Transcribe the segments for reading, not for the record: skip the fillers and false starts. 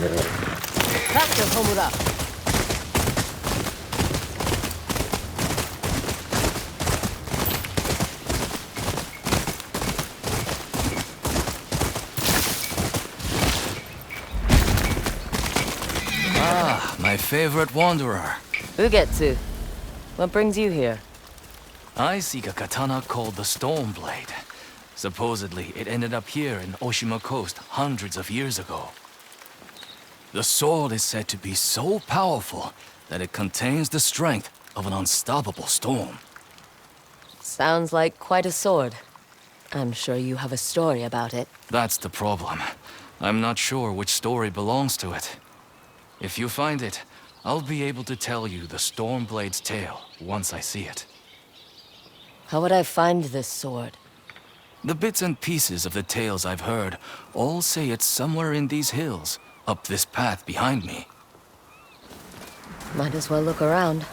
Faster, Homura! Ah, my favorite wanderer. Ugetsu. What brings you here? I seek a katana called the Stormblade. Supposedly, it ended up here in Oshima Coast hundreds of years ago. The sword is said to be so powerful that it contains the strength of an unstoppable storm. Sounds like quite a sword. I'm sure you have a story about it. That's the problem. I'm not sure which story belongs to it. If you find it, I'll be able to tell you the Stormblade's tale once I see it. How would I find this sword? The bits and pieces of the tales I've heard all say it's somewhere in these hills, up this path behind me. Might as well look around.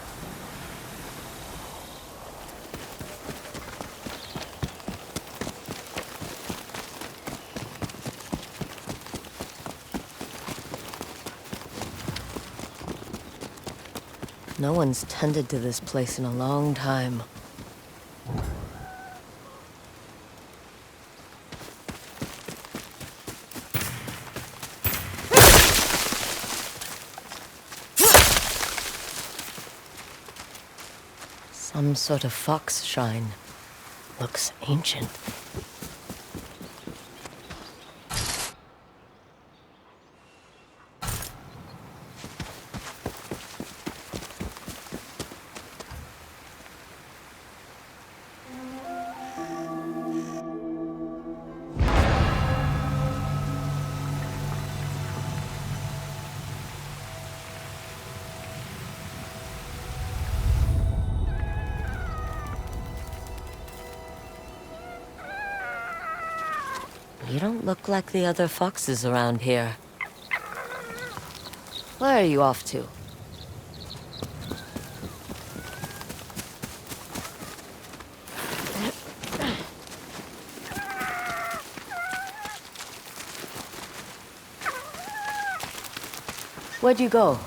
No one's tended to this place in a long time. Some sort of fox shrine. Looks ancient. You don't look like the other foxes around here. Where are you off to? Where'd you go?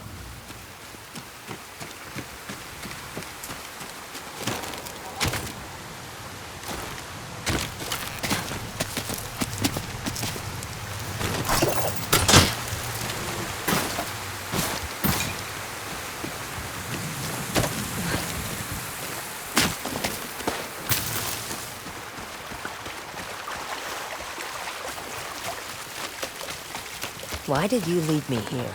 Why did you leave me here?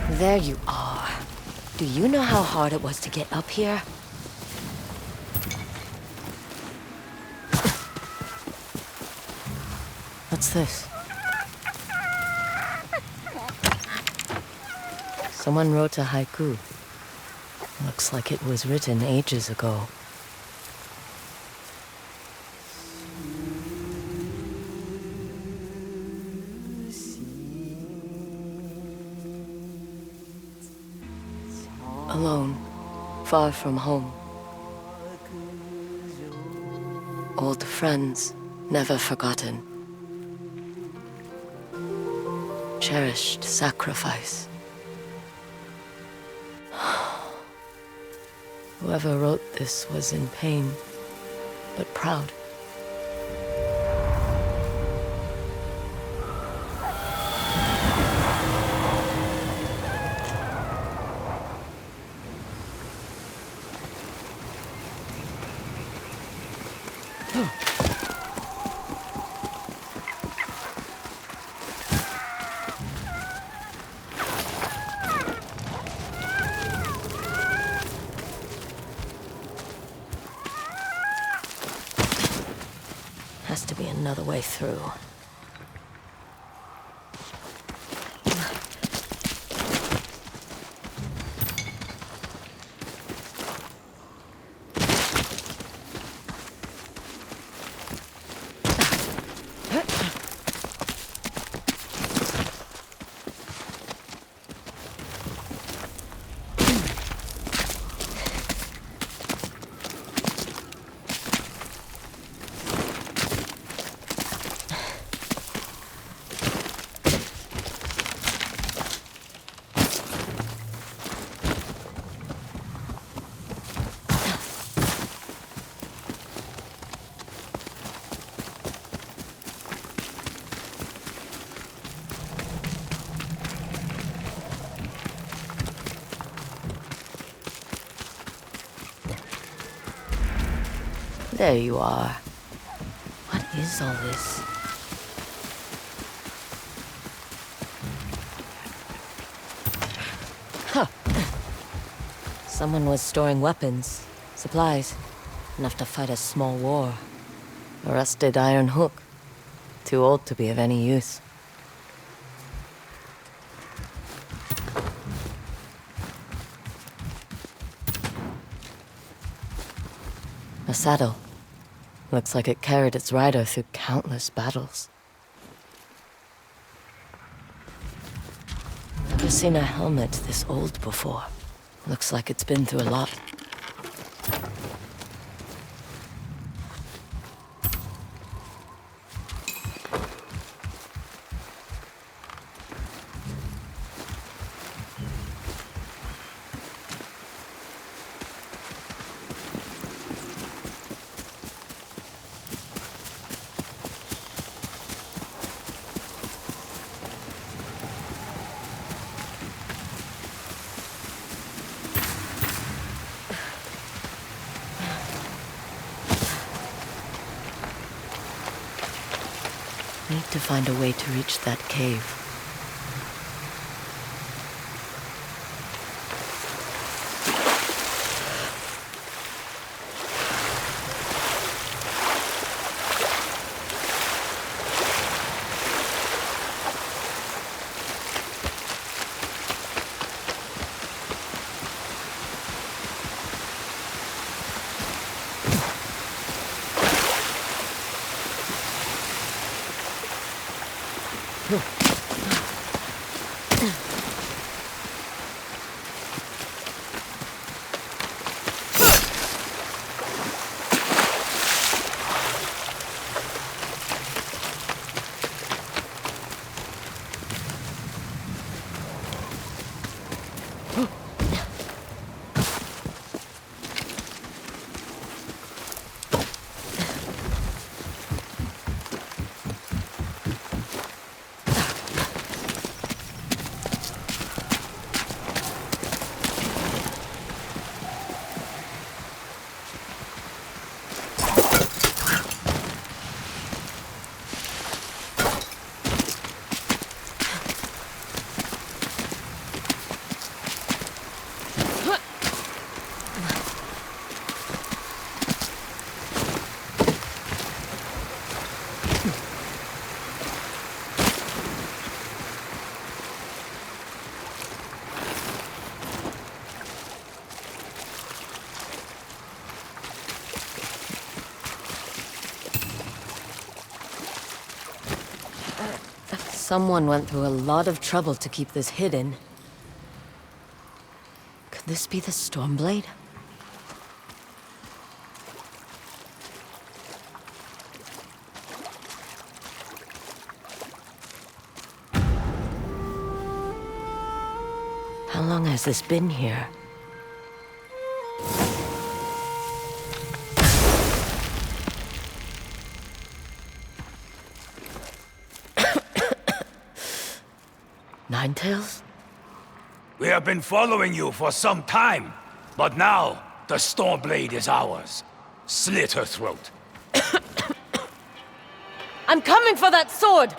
There you are. Do you know how hard it was to get up here? What's this? Someone wrote a haiku. Looks like it was written ages ago. Alone, far from home. Old friends, never forgotten. Cherished sacrifice. Whoever wrote this was in pain, but proud. Has to be another way through. There you are. What is all this? Huh. Someone was storing weapons, supplies, enough to fight a small war. A rusted iron hook. Too old to be of any use. A saddle. Looks like it carried its rider through countless battles. Never seen a helmet this old before. Looks like it's been through a lot. Need to find a way to reach that cave. Someone went through a lot of trouble to keep this hidden. Could this be the Stormblade? How long has this been here? Ninetales? We have been following you for some time, but now the Stormblade is ours. Slit her throat. I'm coming for that sword!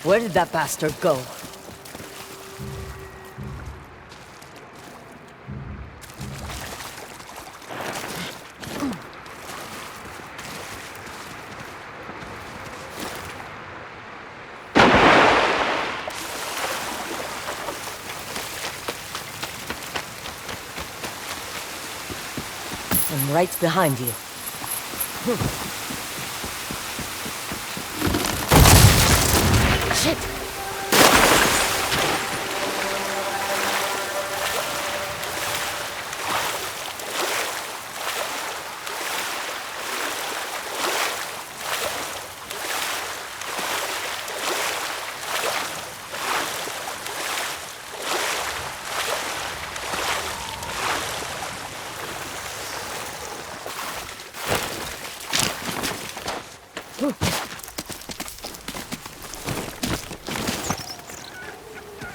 Where did that bastard go? I'm right behind you. Shit!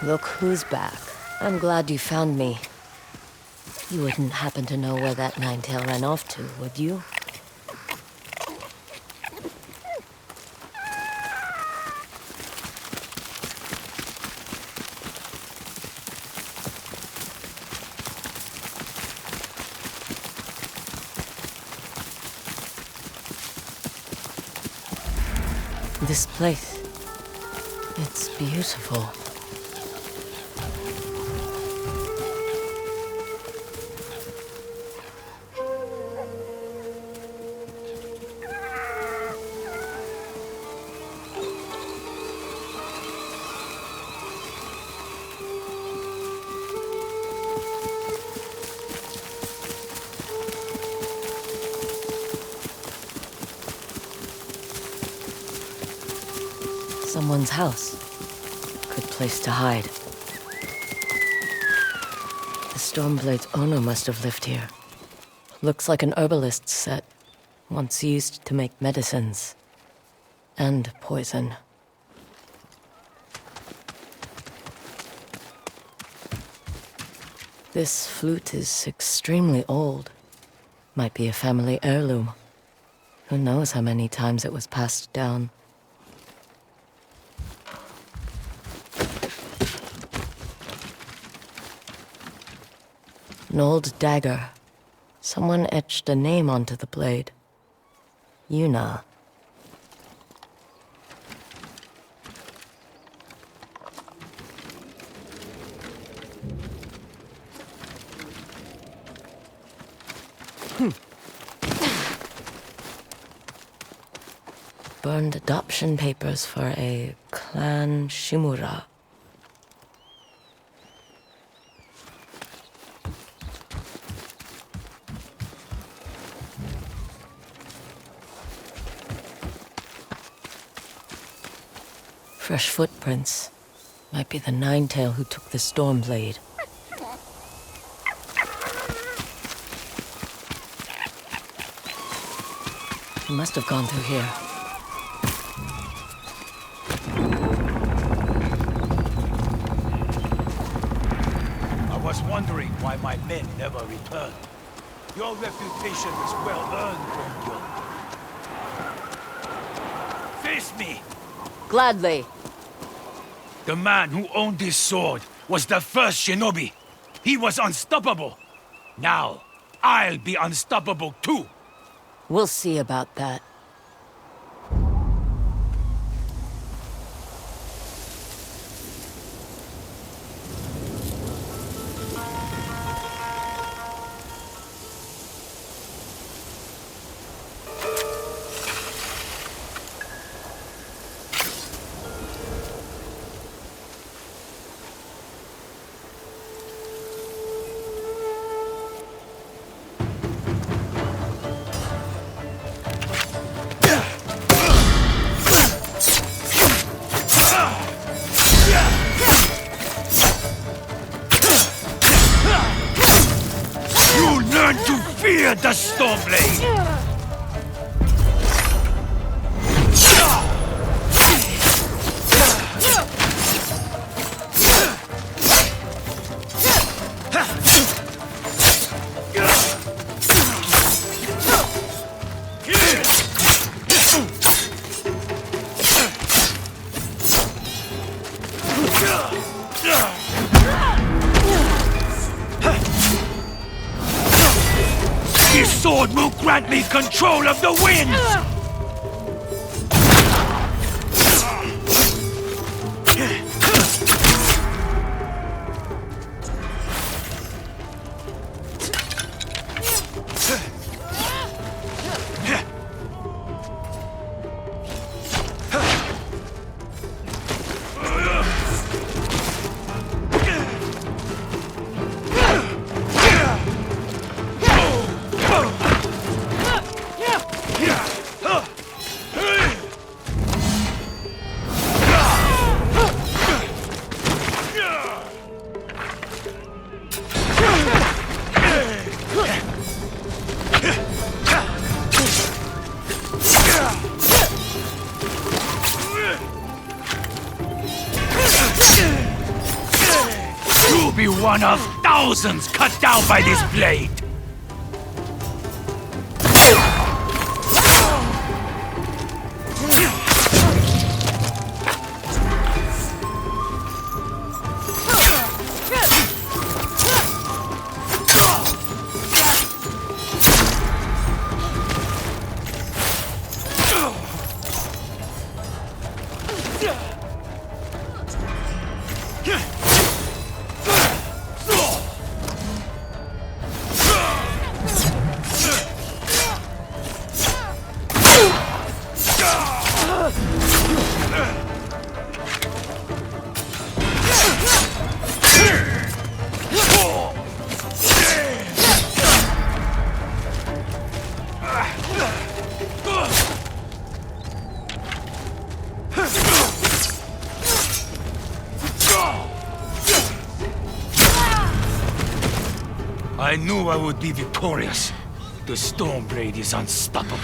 Look who's back. I'm glad you found me. You wouldn't happen to know where that nine-tail ran off to, would you? This place, it's beautiful. Someone's house. Good place to hide. The Stormblade's owner must have lived here. Looks like an herbalist's set, once used to make medicines. And poison. This flute is extremely old. Might be a family heirloom. Who knows how many times it was passed down. An old dagger. Someone etched a name onto the blade. Yuna. Burned adoption papers for a clan Shimura. Fresh footprints. Might be the Ninetail who took the Stormblade. He must have gone through here. I was wondering why my men never returned. Your reputation is well earned, Gongyo. Face me! Gladly. The man who owned this sword was the first shinobi. He was unstoppable. Now, I'll be unstoppable too. We'll see about that. fear the Stormblade! This sword will grant me control of the winds! You'll be one of thousands cut down by this blade! I knew I would be victorious. The Stormblade is unstoppable.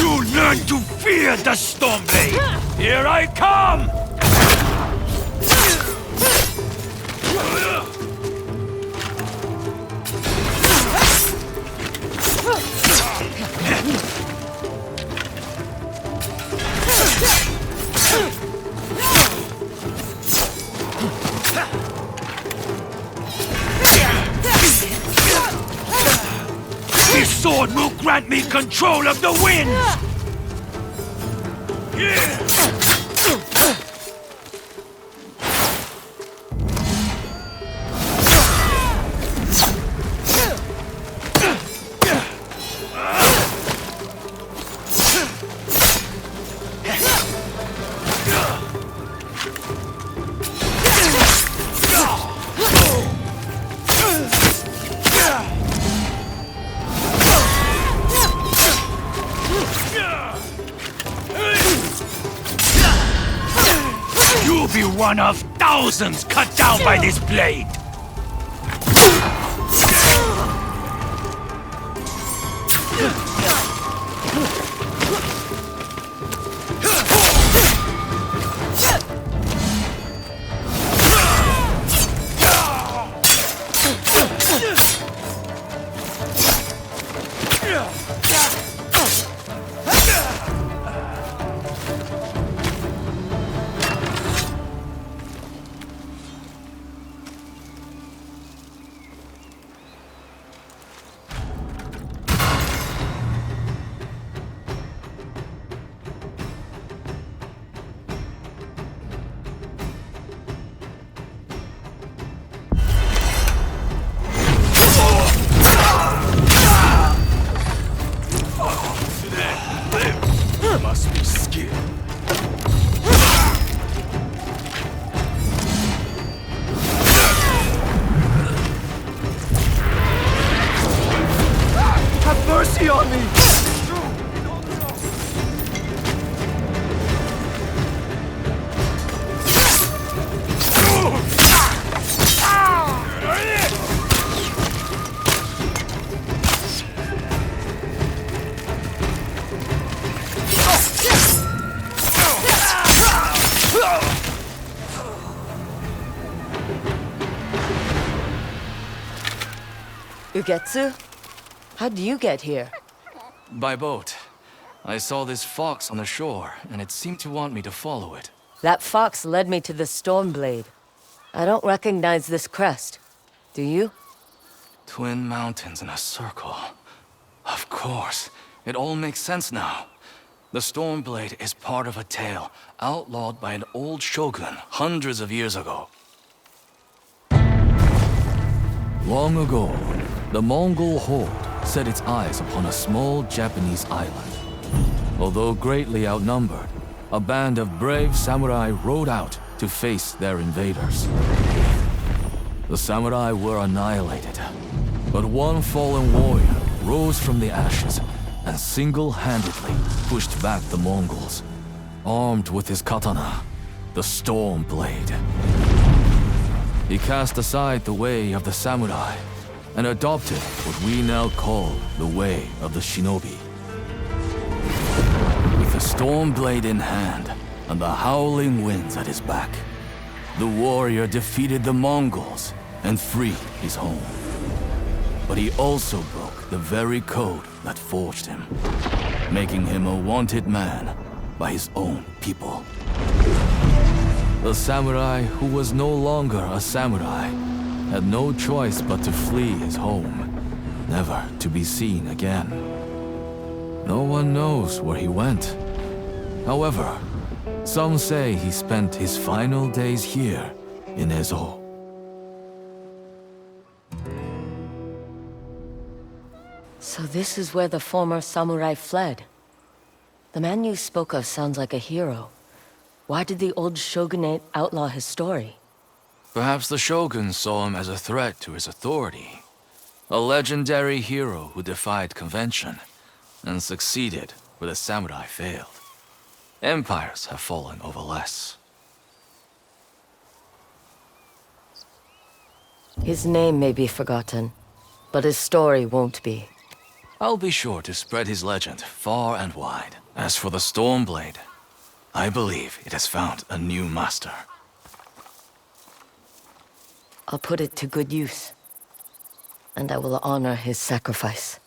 You learn to fear the Stormblade! Here I come! This sword will grant me control of the winds! You'll be one of thousands cut down by this blade! skill. Have mercy on me! Ugetsu? How'd you get here? By boat. I saw this fox on the shore, and it seemed to want me to follow it. That fox led me to the Stormblade. I don't recognize this crest. Do you? Twin mountains in a circle. Of course. It all makes sense now. The Stormblade is part of a tale outlawed by an old shogun hundreds of years ago. Long ago, the Mongol horde set its eyes upon a small Japanese island. Although greatly outnumbered, a band of brave samurai rode out to face their invaders. The samurai were annihilated, but one fallen warrior rose from the ashes and single-handedly pushed back the Mongols, armed with his katana, the Stormblade. He cast aside the way of the samurai and adopted what we now call the way of the shinobi. With the Stormblade in hand and the howling winds at his back, the warrior defeated the Mongols and freed his home. But he also broke the very code that forged him, making him a wanted man by his own people. The samurai who was no longer a samurai had no choice but to flee his home, never to be seen again. No one knows where he went. However, some say he spent his final days here in Ezo. So this is where the former samurai fled. The man you spoke of sounds like a hero. Why did the old shogunate outlaw his story? Perhaps the shogun saw him as a threat to his authority. A legendary hero who defied convention and succeeded where the samurai failed. Empires have fallen over less. His name may be forgotten, but his story won't be. I'll be sure to spread his legend far and wide. As for the Stormblade, I believe it has found a new master. I'll put it to good use. And I will honor his sacrifice.